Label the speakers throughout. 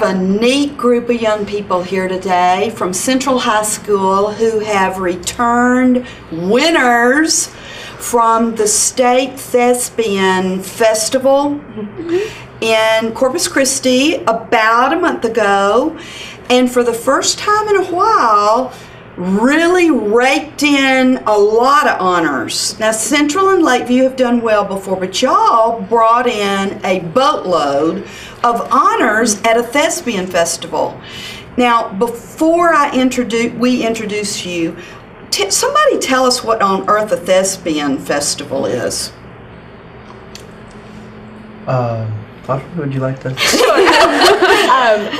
Speaker 1: have a neat group of young people here today from Central High School who have returned winners from the State Thespian Festival in Corpus Christi about a month ago, and for the first time in a while really raked in a lot of honors. Now, Central and Lakeview have done well before, but y'all brought in a boatload of honors at a thespian festival. Now, before we introduce you, somebody tell us what on earth a thespian festival is.
Speaker 2: Audrey, would you like to?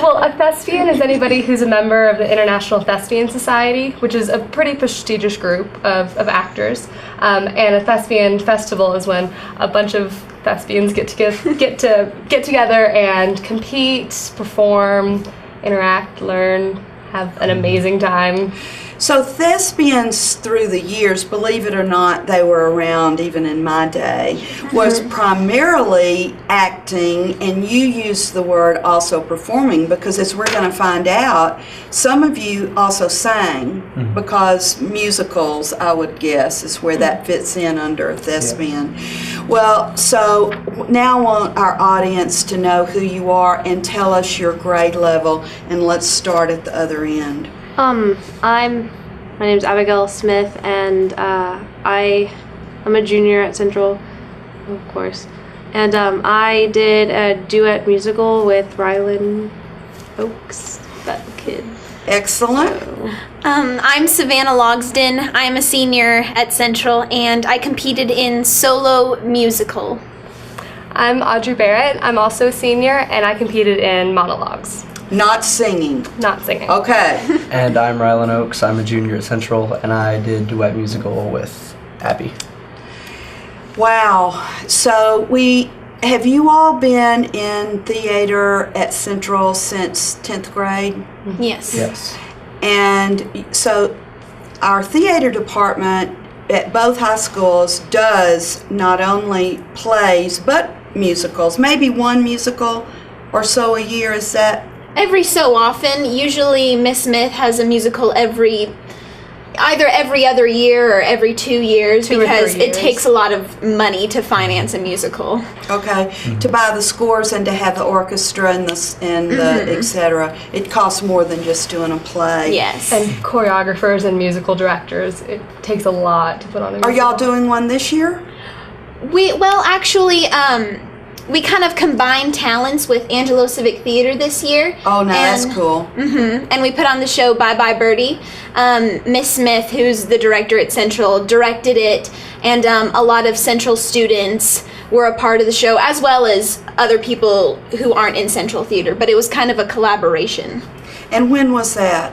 Speaker 3: Well, a thespian is anybody who's a member of the International Thespian Society, which is a pretty prestigious group of actors. And a thespian festival is when a bunch of thespians get together and compete, perform, interact, learn, have an amazing time.
Speaker 1: So thespians through the years, believe it or not, they were around even in my day, was primarily acting, and you use the word also performing, because as we're going to find out, some of you also sang, because musicals, I would guess, is where that fits in under a thespian. Yeah. Well, so now I want our audience to know who you are and tell us your grade level, and let's start at the other end.
Speaker 4: My name's Abi Smith, and I'm a junior at Central, of course. And I did a duet musical with Rylan Oaks, that kid.
Speaker 1: Excellent.
Speaker 4: So.
Speaker 5: I'm Savannah Logsdon. I'm a senior at Central, and I competed in solo musical.
Speaker 3: I'm Audrey Barrett. I'm also a senior, and I competed in monologues.
Speaker 1: Not singing.
Speaker 3: Not singing.
Speaker 1: Okay.
Speaker 2: And I'm Rylan Oaks. I'm a junior at Central, and I did duet musical with Abi.
Speaker 1: Wow. So have you all been in theater at Central since 10th grade?
Speaker 5: Yes.
Speaker 2: Yes.
Speaker 1: And so our theater department at both high schools does not only plays but musicals, maybe one musical or so a year. Is that?
Speaker 5: Every so often. Usually Miss Smith has a musical either every other year or every 2 years, because it takes a lot of money to finance a musical.
Speaker 1: Okay. To buy the scores and to have the orchestra and the et cetera. It costs more than just doing a play.
Speaker 5: Yes.
Speaker 3: And choreographers and musical directors, it takes a lot to put on a musical.
Speaker 1: Are y'all doing one this year?
Speaker 5: We kind of combined talents with Angelo Civic Theater this year.
Speaker 1: Oh, no, that's cool.
Speaker 5: And we put on the show Bye Bye Birdie. Miss Smith, who's the director at Central, directed it, and a lot of Central students were a part of the show, as well as other people who aren't in Central Theater, but it was kind of a collaboration.
Speaker 1: And when was that?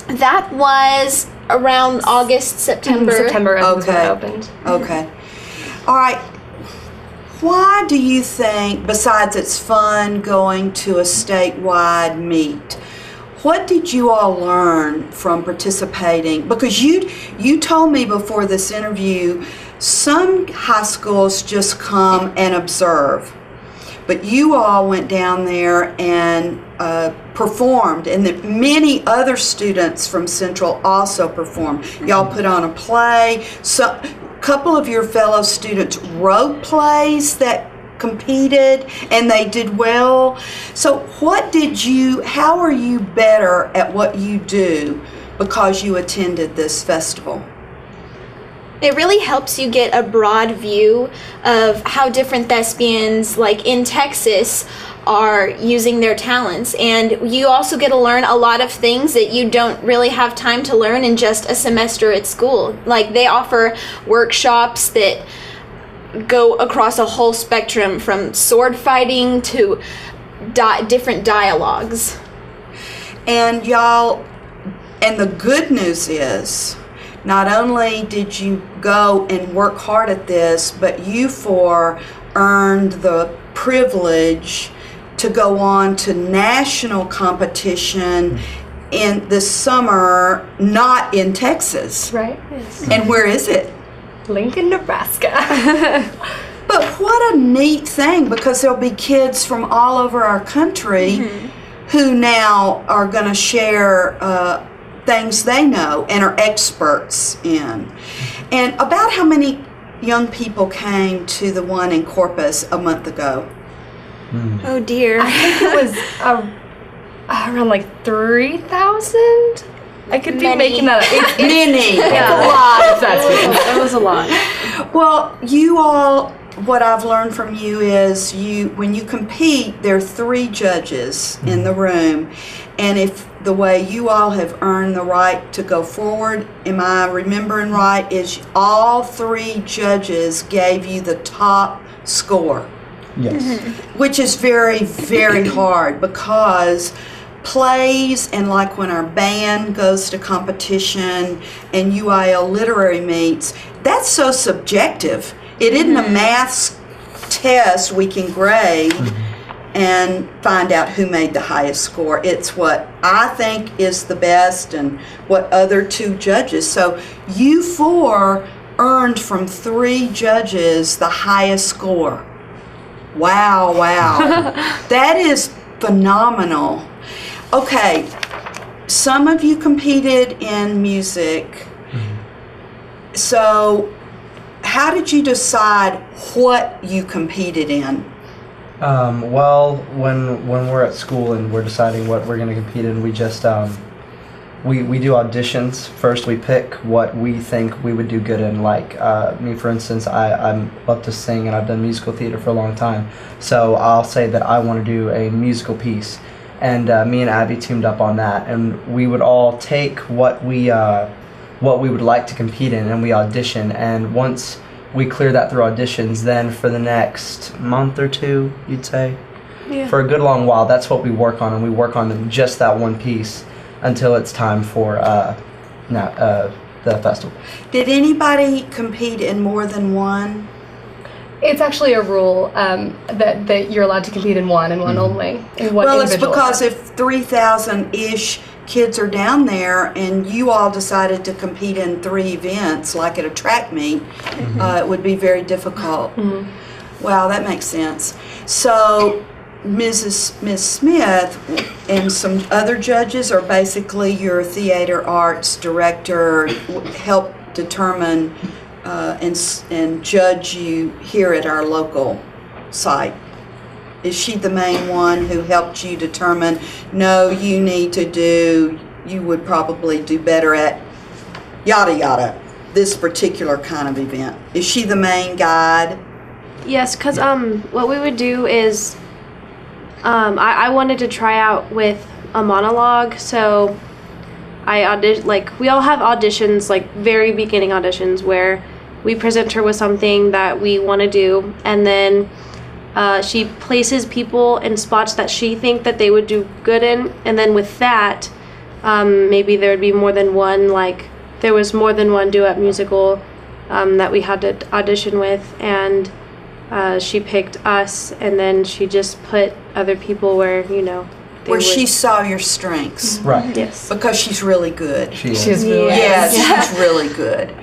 Speaker 5: That was around August, September.
Speaker 3: September
Speaker 1: Okay.
Speaker 3: when it opened.
Speaker 1: Okay. All right. Why do you think, besides it's fun going to a statewide meet, what did you all learn from participating? Because you told me before this interview, some high schools just come and observe, but you all went down there and performed, and that many other students from Central also performed. Y'all put on a play. So couple of your fellow students wrote plays that competed and they did well. So how are you better at what you do because you attended this festival?
Speaker 5: It really helps you get a broad view of how different thespians, like in Texas, are using their talents, and you also get to learn a lot of things that you don't really have time to learn in just a semester at school. Like, they offer workshops that go across a whole spectrum, from sword fighting to different dialogues.
Speaker 1: And y'all, and the good news is, not only did you go and work hard at this, but you four earned the privilege to go on to national competition in this summer, not in Texas.
Speaker 3: Right. Yes.
Speaker 1: And where is it?
Speaker 3: Lincoln, Nebraska.
Speaker 1: But what a neat thing, because there'll be kids from all over our country who now are going to share things they know and are experts in. And about how many young people came to the one in Corpus a month ago?
Speaker 5: Oh dear.
Speaker 3: I think it was around like 3,000. I could be making that up.
Speaker 1: Many.
Speaker 3: It's a lot of thespians.
Speaker 4: It was a lot.
Speaker 1: Well, you all, what I've learned from you is when you compete, there are 3 judges in the room, and if the way you all have earned the right to go forward, am I remembering right, is all 3 judges gave you the top score.
Speaker 2: Yes.
Speaker 1: Which is very, very hard, because plays and like when our band goes to competition and UIL literary meets, that's so subjective. It isn't a math test we can grade and find out who made the highest score. It's what I think is the best and what other 2 judges. So you 4 earned from 3 judges the highest score. Wow. That is phenomenal. Okay, some of you competed in music. So how did you decide what you competed in?
Speaker 2: Well, when we're at school and we're deciding what we're going to compete in, we just we do auditions. First, we pick what we think we would do good in. Like me, for instance, I love to sing and I've done musical theater for a long time. So I'll say that I want to do a musical piece, and me and Abby teamed up on that, and we would all take what we would like to compete in, and we audition. And once we clear that through auditions, then for the next month or 2, you'd say, for a good long while, that's what we work on, and we work on just that one piece until it's time for the festival.
Speaker 1: Did anybody compete in more than one?
Speaker 3: It's actually a rule that you're allowed to compete in one and one only. In one
Speaker 1: Well, it's
Speaker 3: individual
Speaker 1: because
Speaker 3: event.
Speaker 1: if 3,000-ish kids are down there and you all decided to compete in 3 events, like at a track meet, it would be very difficult. Wow, that makes sense. So Ms. Smith and some other judges are basically your theater arts director, help determine and judge you here at our local site. Is she the main one who helped you determine, no, you would probably do better at yada yada, this particular kind of event? Is she the main guide?
Speaker 4: Yes, because what we would do is I wanted to try out with a monologue, so I we all have auditions, like very beginning auditions, where we present her with something that we want to do, and then she places people in spots that she think that they would do good in, and then with that, maybe there would be more than one, like there was more than one duet musical that we had to audition with, and she picked us, and then she just put other people where,
Speaker 1: Where she saw your strengths.
Speaker 2: Right.
Speaker 4: Yes.
Speaker 1: Because she's really good.
Speaker 2: She is.
Speaker 3: She's really
Speaker 1: Yes, she's really good.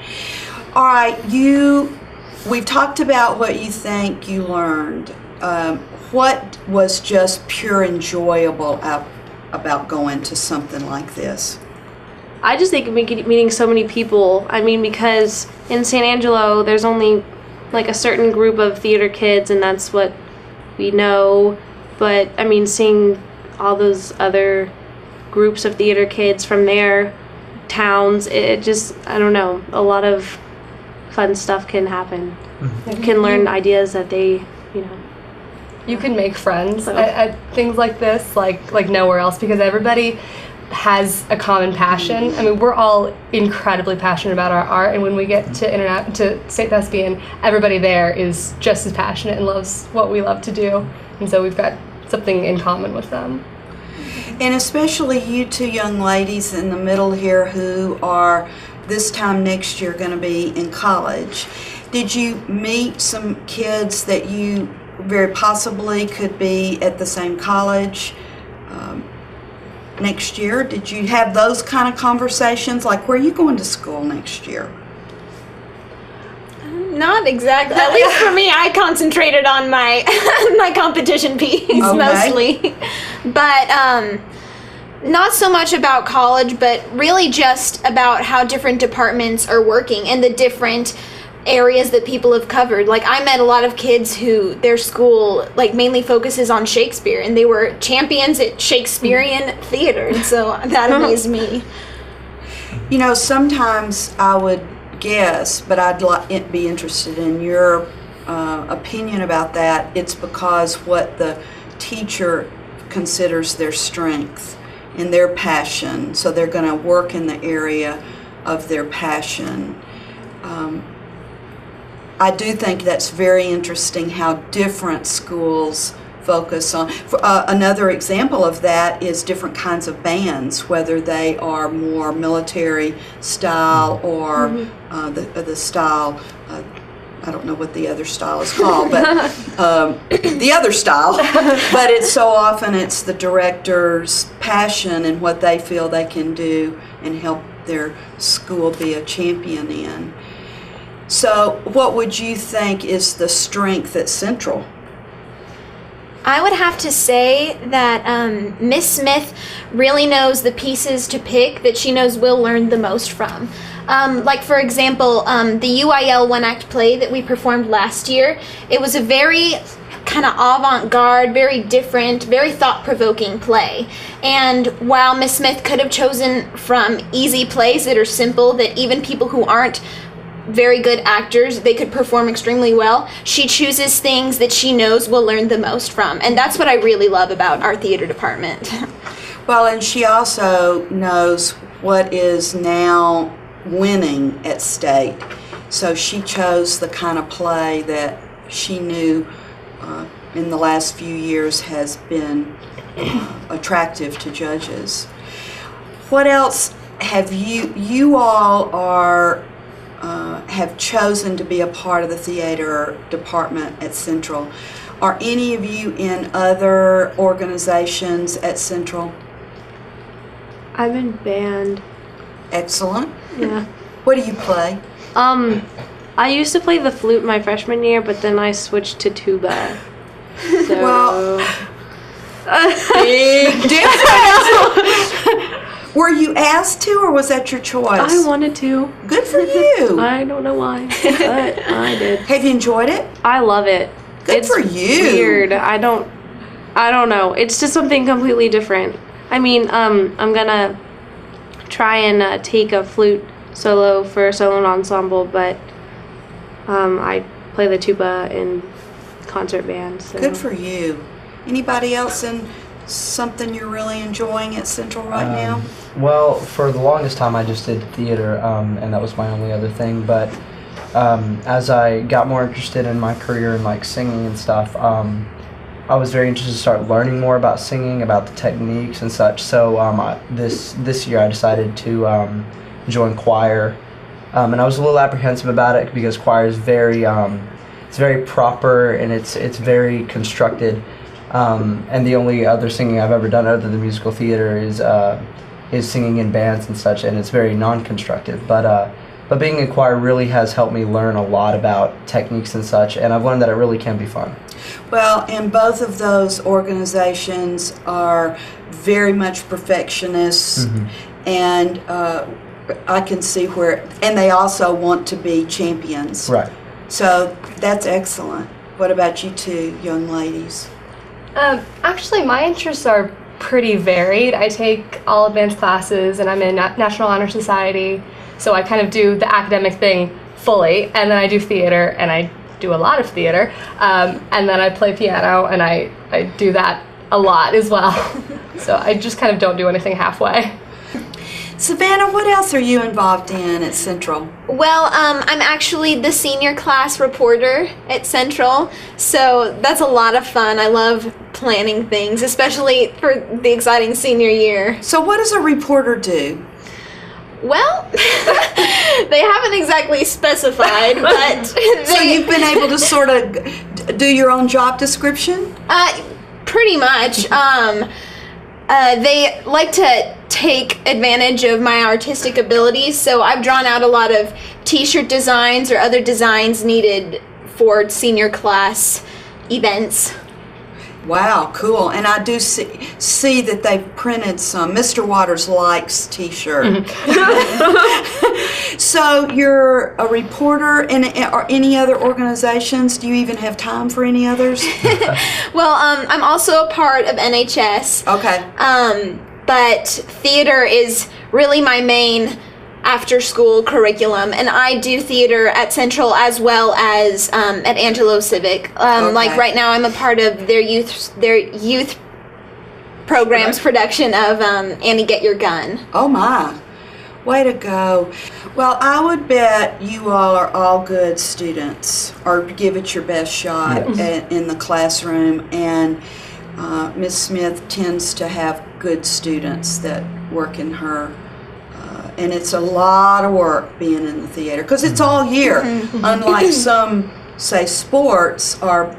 Speaker 1: All right, we've talked about what you think you learned. What was just pure enjoyable about going to something like this?
Speaker 4: I just think meeting so many people. I mean, because in San Angelo, there's only like a certain group of theater kids, and that's what we know. But I mean, seeing all those other groups of theater kids from their towns, it just, I don't know, a lot of fun stuff can happen. You can learn ideas that they,
Speaker 3: You can make friends at things like this, like nowhere else, because everybody has a common passion. I mean, we're all incredibly passionate about our art, and when we get to State Thespian, everybody there is just as passionate and loves what we love to do, and so we've got something in common with them.
Speaker 1: And especially you 2 young ladies in the middle here who are this time next year going to be in college. Did you meet some kids that you very possibly could be at the same college next year? Did you have those kind of conversations? Like, where are you going to school next year?
Speaker 5: Not exactly. At least for me, I concentrated on my my competition piece mostly. But not so much about college, but really just about how different departments are working and the different areas that people have covered. Like, I met a lot of kids who their school like mainly focuses on Shakespeare, and they were champions at Shakespearean theater, and so that amazed me.
Speaker 1: You know, sometimes I would guess, but I'd be interested in your opinion about that. It's because what the teacher considers their strength and their passion, so they're going to work in the area of their passion. I do think that's very interesting how different schools focus on. Another example of that is different kinds of bands, whether they are more military style or the style, I don't know what the other style is called, but the other style. But it's so often it's the director's passion and what they feel they can do and help their school be a champion in. So what would you think is the strength at Central?
Speaker 5: I would have to say that Miss Smith really knows the pieces to pick that she knows we'll learn the most from. Like, for example, the UIL one-act play that we performed last year, it was a very kind of avant-garde, very different, very thought-provoking play. And while Miss Smith could have chosen from easy plays that are simple, that even people who aren't very good actors, they could perform extremely well, she chooses things that she knows we'll learn the most from. And that's what I really love about our theater department.
Speaker 1: Well, and she also knows what is now winning at state. So she chose the kind of play that she knew in the last few years has been attractive to judges. What else have you all are have chosen to be a part of the theater department at Central? Are any of you in other organizations at Central?
Speaker 4: I'm in band.
Speaker 1: Excellent.
Speaker 4: Yeah.
Speaker 1: What do you play?
Speaker 4: I used to play the flute my freshman year, but then I switched to tuba. So.
Speaker 1: Well, big difference. Were you asked to, or was that your choice?
Speaker 4: I wanted to.
Speaker 1: Good for you.
Speaker 4: I don't know why, but I did.
Speaker 1: Have you enjoyed it?
Speaker 4: I love it.
Speaker 1: Good for you.
Speaker 4: Weird. I don't know. It's just something completely different. I mean, I'm gonna try and take a flute solo for solo and ensemble, but I play the tuba in concert band. So.
Speaker 1: Good for you. Anybody else in something you're really enjoying at Central right now?
Speaker 2: Well, for the longest time I just did theater, and that was my only other thing, but as I got more interested in my career in like singing and stuff, I was very interested to start learning more about singing, about the techniques and such. So this year I decided to join choir, and I was a little apprehensive about it because choir is it's very proper and it's very constructed. And the only other singing I've ever done other than musical theater is singing in bands and such, and it's very non-constructive. But being in choir really has helped me learn a lot about techniques and such, and I've learned that it really can be fun.
Speaker 1: Well, and both of those organizations are very much perfectionists, and I can see where, and they also want to be champions.
Speaker 2: Right.
Speaker 1: So that's excellent. What about you two young ladies?
Speaker 3: Actually, my interests are pretty varied. I take all advanced classes, and I'm in National Honor Society, so I kind of do the academic thing fully, and then I do theater, and I do a lot of theater, and then I play piano, and I do that a lot as well. So I just kind of don't do anything halfway.
Speaker 1: Savannah, what else are you involved in at Central?
Speaker 5: Well, I'm actually the senior class reporter at Central, so that's a lot of fun. I love planning things, especially for the exciting senior year.
Speaker 1: So what does a reporter do?
Speaker 5: Well, they haven't exactly specified, but
Speaker 1: So you've been able to sort of do your own job description?
Speaker 5: Pretty much. They like to take advantage of my artistic abilities, so I've drawn out a lot of t-shirt designs or other designs needed for senior class events.
Speaker 1: Wow, cool. And I do see that they've printed some. Mr. Waters likes t-shirt. So you're a reporter in any other organizations? Do you even have time for any others?
Speaker 5: Well, I'm also a part of NHS.
Speaker 1: Okay.
Speaker 5: But theater is really my main after-school curriculum, and I do theater at Central as well as at Angelo Civic. Like right now, I'm a part of their youth programs production of Annie Get Your Gun.
Speaker 1: Oh my, way to go. Well, I would bet you all are all good students, or give it your best shot in the classroom, and Ms. Smith tends to have good students that work in her. And it's a lot of work being in the theater because it's all year. Unlike some, say, sports are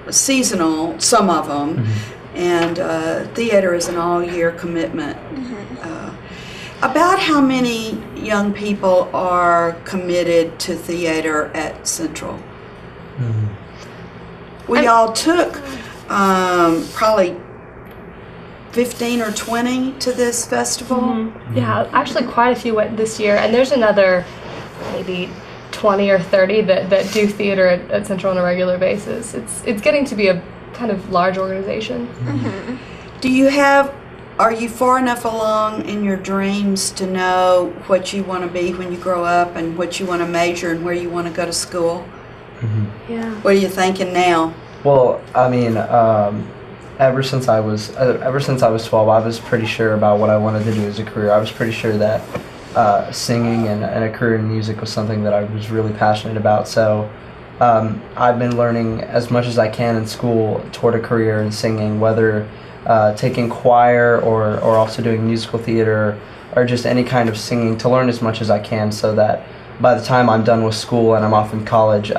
Speaker 1: seasonal, some of them, and theater is an all-year commitment. About how many young people are committed to theater at Central? We all took probably 15 or 20 to this festival.
Speaker 3: Yeah, actually quite a few went this year, and there's another maybe 20 or 30 that do theater at Central on a regular basis. It's getting to be a kind of large organization.
Speaker 1: Are you far enough along in your dreams to know what you want to be when you grow up and what you want to major and where you want to go to school?
Speaker 4: Yeah.
Speaker 1: What are you thinking now?
Speaker 2: Well, I mean, ever since I was 12, I was pretty sure about what I wanted to do as a career. I was pretty sure that singing and a career in music was something that I was really passionate about. So I've been learning as much as I can in school toward a career in singing, whether taking choir or also doing musical theater or just any kind of singing, to learn as much as I can so that by the time I'm done with school and I'm off in college,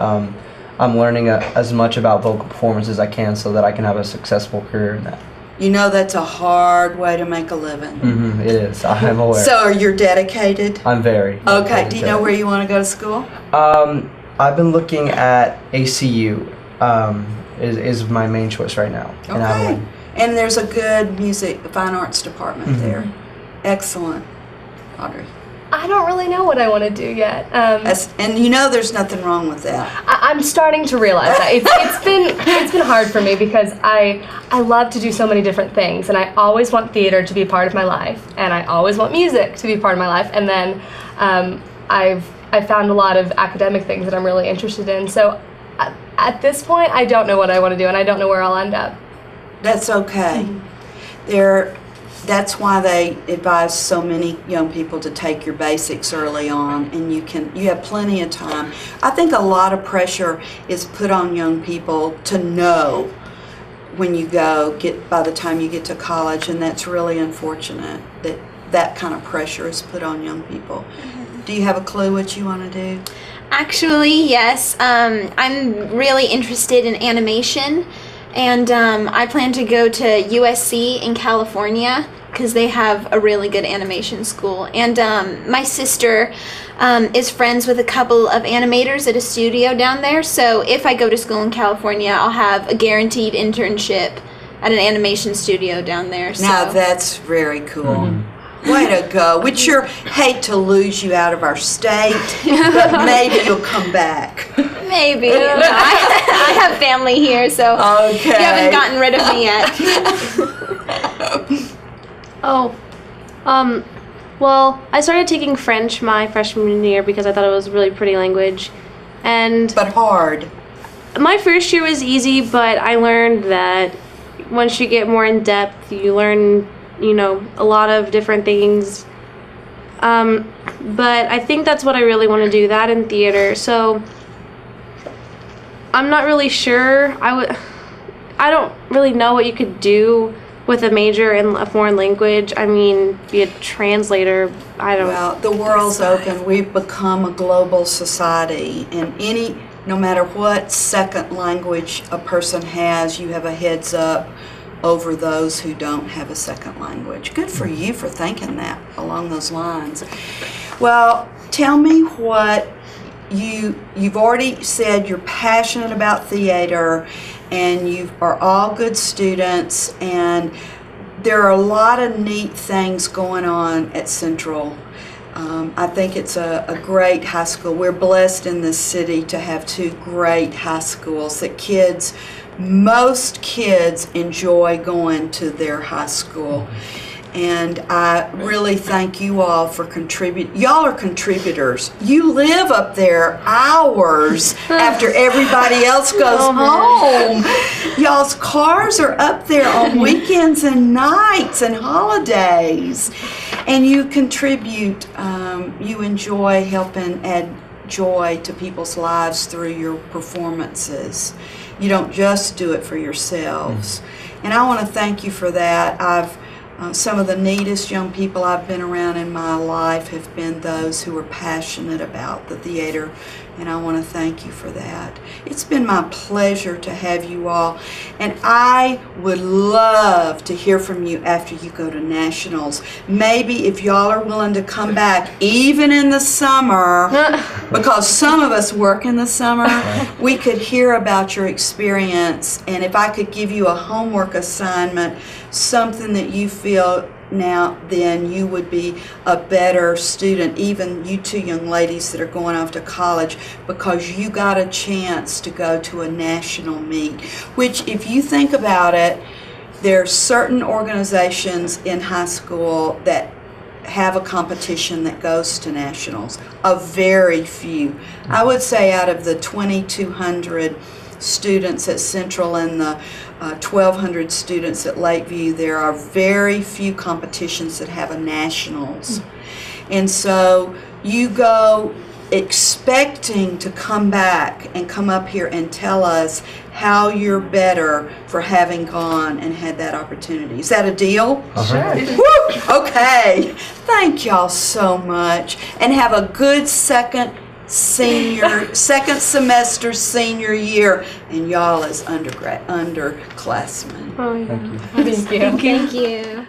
Speaker 2: I'm learning as much about vocal performance as I can so that I can have a successful career in that.
Speaker 1: You know that's a hard way to make a living.
Speaker 2: It is. I'm aware.
Speaker 1: So you're dedicated?
Speaker 2: I'm very.
Speaker 1: Okay. Do you know where you want to go to school?
Speaker 2: I've been looking at ACU. Is my main choice right now in Abilene.
Speaker 1: And there's a good fine arts department there. Excellent. Audrey?
Speaker 3: I don't really know what I want to do yet.
Speaker 1: And you know there's nothing wrong with that.
Speaker 3: I'm starting to realize that. It's been hard for me because I love to do so many different things, and I always want theater to be a part of my life, and I always want music to be part of my life, and then I've found a lot of academic things that I'm really interested in. So at this point, I don't know what I want to do, and I don't know where I'll end up.
Speaker 1: That's okay. That's why they advise so many young people to take your basics early on, and you have plenty of time. I think a lot of pressure is put on young people to know when you by the time you get to college, and that's really unfortunate that kind of pressure is put on young people. Do you have a clue what you want to do?
Speaker 5: Actually, yes. I'm really interested in animation. And I plan to go to USC in California because they have a really good animation school. And my sister is friends with a couple of animators at a studio down there. So if I go to school in California, I'll have a guaranteed internship at an animation studio down there. So.
Speaker 1: Now that's very cool. Way to go. We'd sure hate to lose you out of our state, but maybe you'll come back.
Speaker 5: Maybe. No, I have family here, so you haven't gotten rid of me yet.
Speaker 4: Well, I started taking French my freshman year because I thought it was a really pretty language.
Speaker 1: But hard.
Speaker 4: My first year was easy, but I learned that once you get more in depth, you learn a lot of different things. But I think that's what I really want to do, that in theater. So I'm not really sure. I don't really know what you could do with a major in a foreign language. I mean, be a translator.
Speaker 1: Well, the world's open. We've become a global society, and no matter what second language a person has, you have a heads up over those who don't have a second language. Good for you for thinking that along those lines. Well, tell me what you've already said you're passionate about theater, and you are all good students, and there are a lot of neat things going on at Central. I think it's a great high school. We're blessed in this city to have two great high schools that most kids enjoy going to their high school. And I really thank you all for contributing. Y'all are contributors. You live up there hours after everybody else goes home. Y'all's cars are up there on weekends and nights and holidays. And you contribute. You enjoy helping add joy to people's lives through your performances. You don't just do it for yourselves. And I want to thank you for that. Some of the neatest young people I've been around in my life have been those who are passionate about the theater, and I want to thank you for that. It's been my pleasure to have you all, and I would love to hear from you after you go to nationals. Maybe if y'all are willing to come back, even in the summer, because some of us work in the summer, we could hear about your experience, and if I could give you a homework assignment, something that you feel now then you would be a better student, even you two young ladies that are going off to college, because you got a chance to go to a national meet, which if you think about it, there are certain organizations in high school that have a competition that goes to nationals. A very few. I would say out of the 2,200 students at Central and the 1,200 students at Lakeview, there are very few competitions that have a nationals. And so you go expecting to come back and come up here and tell us how you're better for having gone and had that opportunity. Is that a deal?
Speaker 3: Sure.
Speaker 1: Woo! Okay. Thank y'all so much, and have a good second semester senior year, and y'all as underclassmen.
Speaker 4: Oh, yeah.
Speaker 2: Thank you.
Speaker 3: Thank you.
Speaker 5: Thank you.